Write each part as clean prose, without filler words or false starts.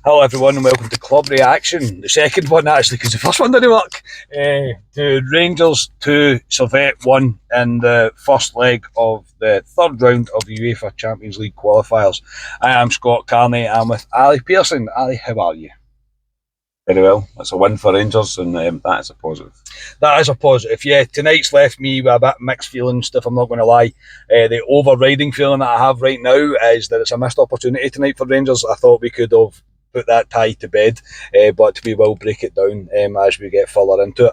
Hello everyone and welcome to Club Reaction, the second one actually because the first one didn't work. To Rangers 2, Servette 1 in the first leg of the third round of the UEFA Champions League qualifiers. I am Scott Carney, I'm with Ali Pearson. Ali, how are you? Very well. It's a win for Rangers, and that is a positive. That is a positive, yeah. Tonight's left me with a bit mixed feelings, if I'm not going to lie. The overriding feeling that I have right now is that it's a missed opportunity tonight for Rangers. I thought we could have put that tie to bed, but we will break it down as we get further into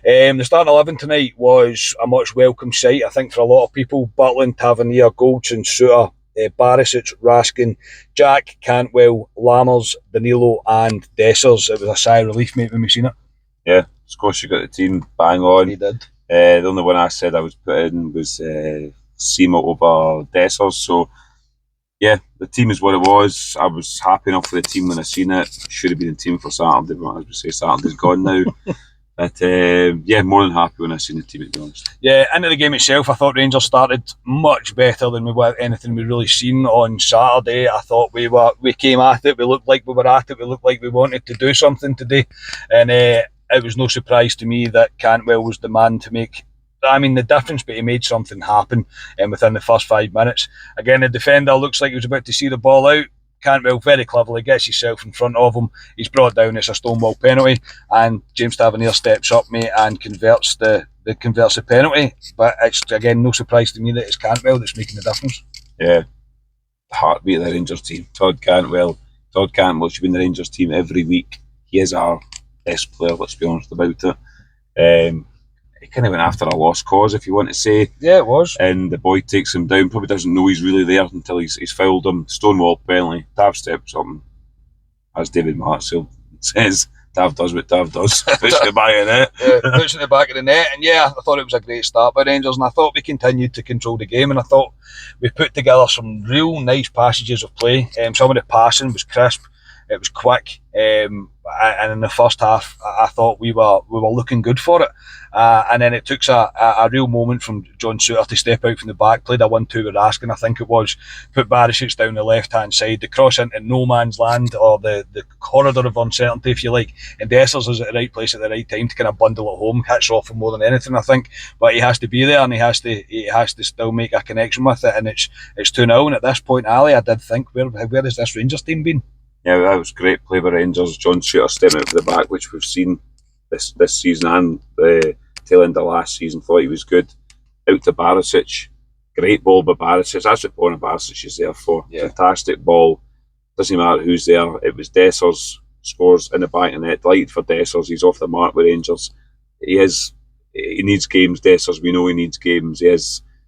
it. The starting 11 tonight was a much welcome sight, I think, for a lot of people. Butland, Tavernier, Goldson, Suter, Barisic, Raskin, Jack, Cantwell, Lammers, Danilo and Dessers. It was a sigh of relief, mate, when we seen it. Yeah, Scotia got the team bang on. He did. The only one I said I was put in was Seema over Dessers. So, yeah, the team is what it was. I was happy enough for the team when I seen it. Should have been in team for Saturday, but as we say, Saturday's gone now. But yeah, more than happy when I seen the team, to be honest. Yeah, into the game itself, I thought Rangers started much better than anything we really seen on Saturday. I thought we came at it, we looked like we were at it, we looked like we wanted to do something today, and it was no surprise to me that Cantwell was the man to make the difference, but he made something happen within the first 5 minutes. Again, the defender looks like he was about to see the ball out. Cantwell very cleverly gets himself in front of him. He's brought down. It's a stonewall penalty, and James Tavernier steps up, mate, and converts the penalty. But it's again no surprise to me that it's Cantwell that's making the difference. Yeah, the heartbeat of the Rangers team. Todd Cantwell should be in the Rangers team every week. He is our best player. Let's be honest about it. He kind of went after a lost cause, if you want to say. Yeah, it was. And the boy takes him down. Probably doesn't know he's really there until he's fouled him. Stonewall penalty. Tav steps up, as David Martfield says, Tav does what Tav does. Puts it back in the net. Yeah, puts it in the back of the net. And yeah, I thought it was a great start by Rangers, and I thought we continued to control the game, and I thought we put together some real nice passages of play. Some of the passing was crisp. It was quick, and in the first half, I thought we were looking good for it. And then it took a real moment from John Suter to step out from the back, played a 1-2 with Raskin, I think it was, put Barisic down the left-hand side, the cross into no man's land, or the corridor of uncertainty, if you like, and Dessers is at the right place at the right time to kind of bundle it home, hits off him more than anything, I think, but he has to be there, and he has to still make a connection with it, and it's 2-0, and at this point, Ali, I did think, where has this Rangers team been? Yeah, that was great play by Rangers. John Suter stepping out for the back, which we've seen this season and the tail end of last season. Thought he was good. Out to Barisic. Great ball by Barisic. That's what Borna Barisic is there for. Yeah. Fantastic ball. Doesn't matter who's there. It was Dessers. Scores in the back of the net. Delighted for Dessers. He's off the mark with Rangers. He needs games, Dessers. We know he needs games.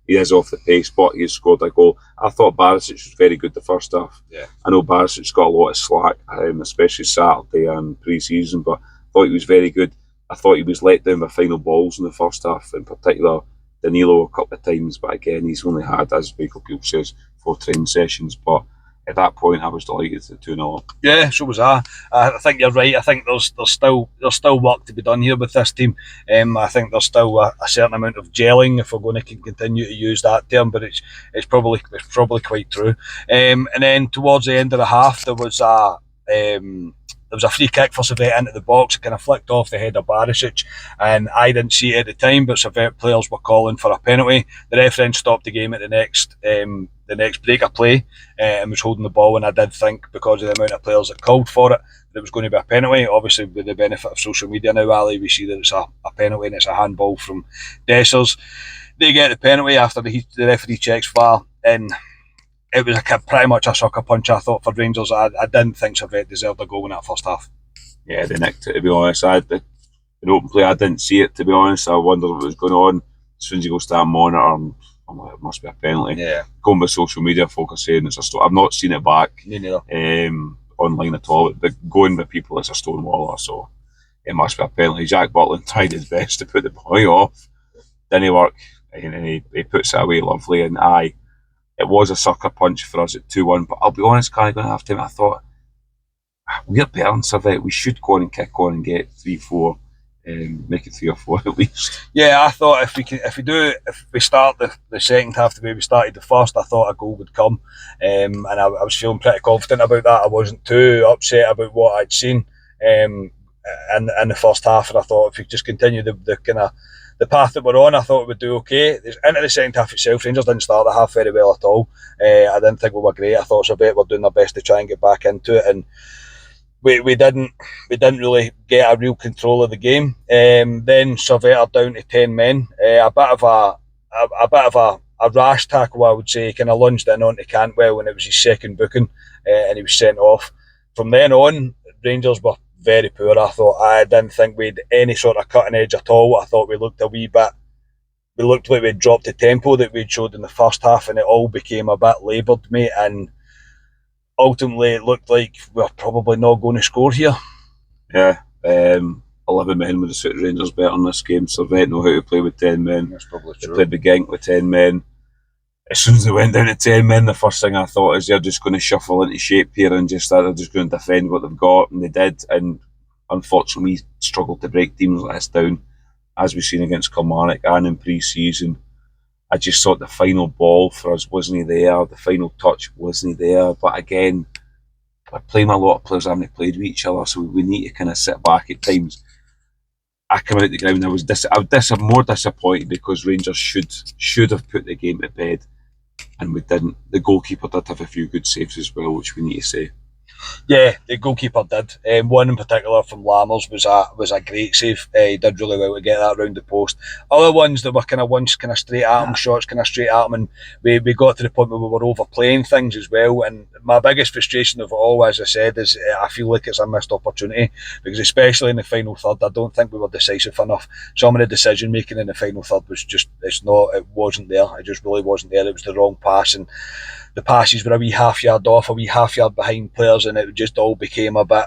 He is off the pace, but he's scored a goal. I thought Barisic was very good the first half. Yeah. I know Barisic's got a lot of slack, especially Saturday and pre-season, but I thought he was very good. I thought he was let down by final balls in the first half, in particular Danilo a couple of times, but again, he's only had, as Michael Peel says, 4 training sessions, but at that point, I was delighted at 2-0. Yeah, so was I. I think you're right. I think there's still work to be done here with this team. I think there's still a certain amount of gelling, if we're going to continue to use that term, but it's probably quite true. And then towards the end of the half, there was a free kick for Servette into the box. It kind of flicked off the head of Barisic, and I didn't see it at the time, but Servette players were calling for a penalty. The referee stopped the game at the next break of play and was holding the ball, and I did think, because of the amount of players that called for it, that it was going to be a penalty. Obviously, with the benefit of social media now, Ali, we see that it's a penalty and it's a handball from Dessers. They get the penalty after the referee checks VAR, and it was pretty much a sucker punch, I thought, for Rangers. I didn't think Servette deserved a goal in that first half. Yeah, they nicked it, to be honest. In open play, I didn't see it, to be honest. I wondered what was going on. As soon as you go to that monitor, I'm like, it must be a penalty. Yeah. Going by social media, folk are saying it's a stone. I've not seen it back. Me neither. Online at all. But going by people, it's a stonewaller, so it must be a penalty. Jack Butland tried his best to put the boy off. Didn't work. And he puts it away lovely. And it was a sucker punch for us at 2-1. But I'll be honest, kind of going to have to. I thought, we're better than Servette. We should go on and kick on and get 3-4 make it 3 or 4 at least. Yeah, I thought if we start the second half the way we started the first, I thought a goal would come, and I was feeling pretty confident about that. I wasn't too upset about what I'd seen in the first half, and I thought if we just continue the kind of the path that we're on, I thought we would do okay. Into the second half itself, Rangers didn't start the half very well at all. I didn't think we were great. I thought Servette were doing their best to try and get back into it, and we didn't really get a real control of the game. Then Servette are down to 10 men. A bit of a rash tackle, I would say. Kind of lunged in onto Cantwell when it was his second booking, and he was sent off. From then on, Rangers were very poor. I didn't think we had any sort of cutting edge at all. I thought we looked a wee bit. We looked like we'd dropped the tempo that we'd showed in the first half, and it all became a bit laboured, mate. And ultimately, it looked like we're probably not going to score here. Yeah, 11 men would have suited Rangers better in this game. Servette know how to play with 10 men. That's probably They true. played the Genk with 10 men. As soon as they went down to 10 men, the first thing I thought is they're just going to shuffle into shape here and they're just going to defend what they've got, and they did. And unfortunately, we struggled to break teams like this down, as we've seen against Kilmarnock and in pre-season. I just thought the final ball for us wasn't there, the final touch wasn't there. But again, we're playing a lot of players haven't played with each other, so we need to kind of sit back at times. I come out the ground, I was more disappointed because Rangers should have put the game to bed, and we didn't. The goalkeeper did have a few good saves as well, which we need to say. Yeah, the goalkeeper did. One in particular from Lammers was a great save. He did really well to get that round the post. Other ones that were kind of straight at him, shots kind of straight at him, and we got to the point where we were overplaying things as well. And my biggest frustration of it all, as I said, is I feel like it's a missed opportunity, because especially in the final third, I don't think we were decisive enough. Some of the decision making in the final third was just it wasn't there. It just really wasn't there. It was the wrong pass, and the passes were a wee half yard off, a wee half yard behind players, and it just all became a bit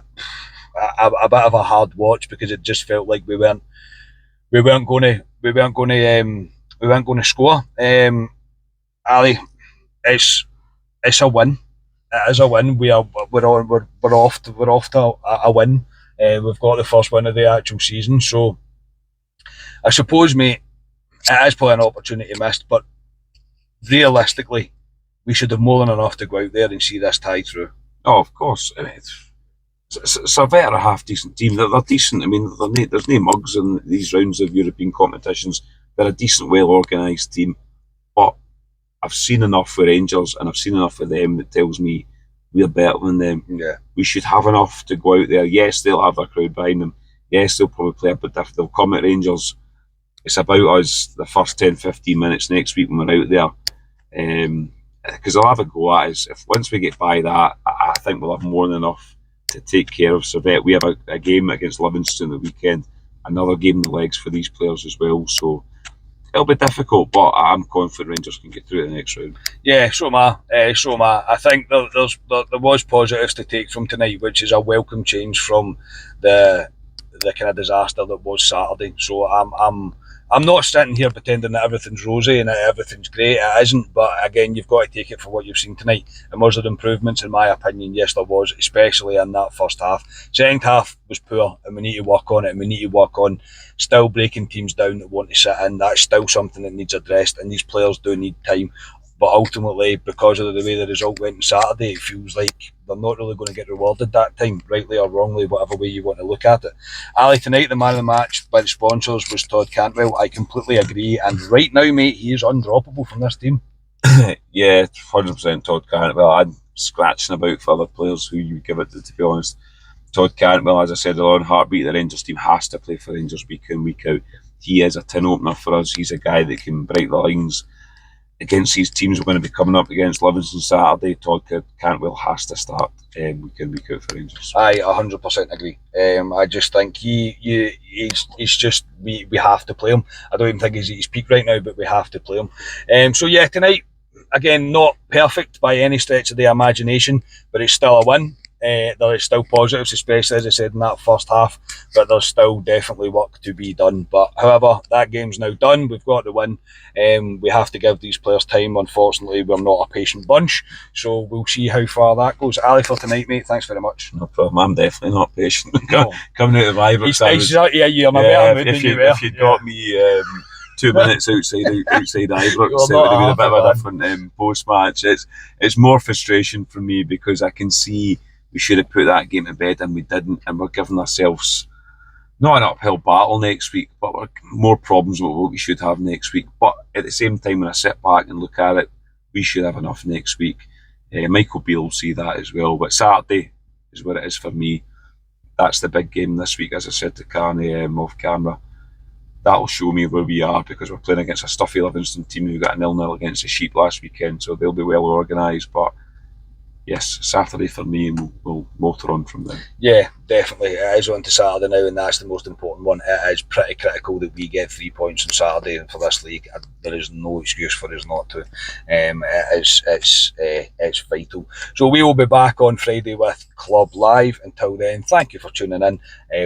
of a hard watch, because it just felt like we weren't going to score. Ali, it's a win. It is a win. We're off to a win. We've got the first win of the actual season, so I suppose, mate, it is probably an opportunity missed, but realistically, we should have more than enough to go out there and see this tie through. Oh, of course. I mean, Servette are a half-decent team. They're decent. I mean, there's no mugs in these rounds of European competitions. They're a decent, well-organised team. But I've seen enough for Rangers, and I've seen enough for them that tells me we're better than them. Yeah. We should have enough to go out there. Yes, they'll have their crowd behind them. Yes, they'll probably play a bit different. They'll come at Rangers. It's about us the first 10, 15 minutes next week when we're out there. Because they'll have a go at us. If once we get by that, I think we'll have more than enough to take care of Servette. We have a game against Livingston the weekend, another game in the legs for these players as well. So it'll be difficult, but I'm confident Rangers can get through to the next round. Yeah, so am I. I think there was positives to take from tonight, which is a welcome change from the kind of disaster that was Saturday. So I'm not sitting here pretending that everything's rosy and that everything's great. It isn't, but again, you've got to take it for what you've seen tonight. And was there improvements? In my opinion, yes, there was, especially in that first half. Second half was poor, and we need to work on it, and we need to work on still breaking teams down that want to sit in. That's still something that needs addressed, and these players do need time. But ultimately, because of the way the result went on Saturday, it feels like they're not really going to get rewarded that time, rightly or wrongly, whatever way you want to look at it. Ali, tonight the man of the match by the sponsors was Todd Cantwell. I completely agree, and right now, mate, he is undroppable from this team. Yeah, 100% Todd Cantwell. I'm scratching about for other players who you give it to be honest. Todd Cantwell, as I said, the on heartbeat, the Rangers team has to play for Rangers week in, week out. He is a tin opener for us. He's a guy that can break the lines against these teams we're going to be coming up against. Livingston Saturday, Todd Cantwell has to start week in, week out for Rangers. I 100% agree. I just think he's just we have to play him. I don't even think he's at his peak right now, but we have to play him. So yeah, tonight, again, not perfect by any stretch of the imagination, but it's still a win. there is still positives, especially as I said in that first half, but there's still definitely work to be done. But however, that game's now done. We've got the win. We have to give these players time. Unfortunately, we're not a patient bunch, so we'll see how far that goes. Ali, for tonight, mate, thanks very much. No problem. I'm definitely not patient. No. Coming out of Ibrox, if you'd got me 2 minutes outside Ibrox, it would have been a bit of a different post-match. It's more frustration for me because I can see we should have put that game to bed and we didn't, and we're giving ourselves not an uphill battle next week, but we're more problems with what we should have next week. But at the same time, when I sit back and look at it, we should have enough next week. Michael Beale will see that as well. But Saturday is where it is for me. That's the big game this week, as I said to Carney off camera. That'll show me where we are because we're playing against a stuffy Livingston team who got a 0-0 against the Sheep last weekend, so they'll be well organised. But yes, Saturday for me, and we'll motor on from there. Yeah, definitely. It is on to Saturday now, and that's the most important one. It is pretty critical that we get 3 points on Saturday for this league. There is no excuse for us not to. It's vital. So we will be back on Friday with Club Live. Until then, thank you for tuning in.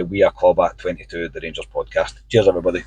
We are Club at 22, the Rangers podcast. Cheers, everybody.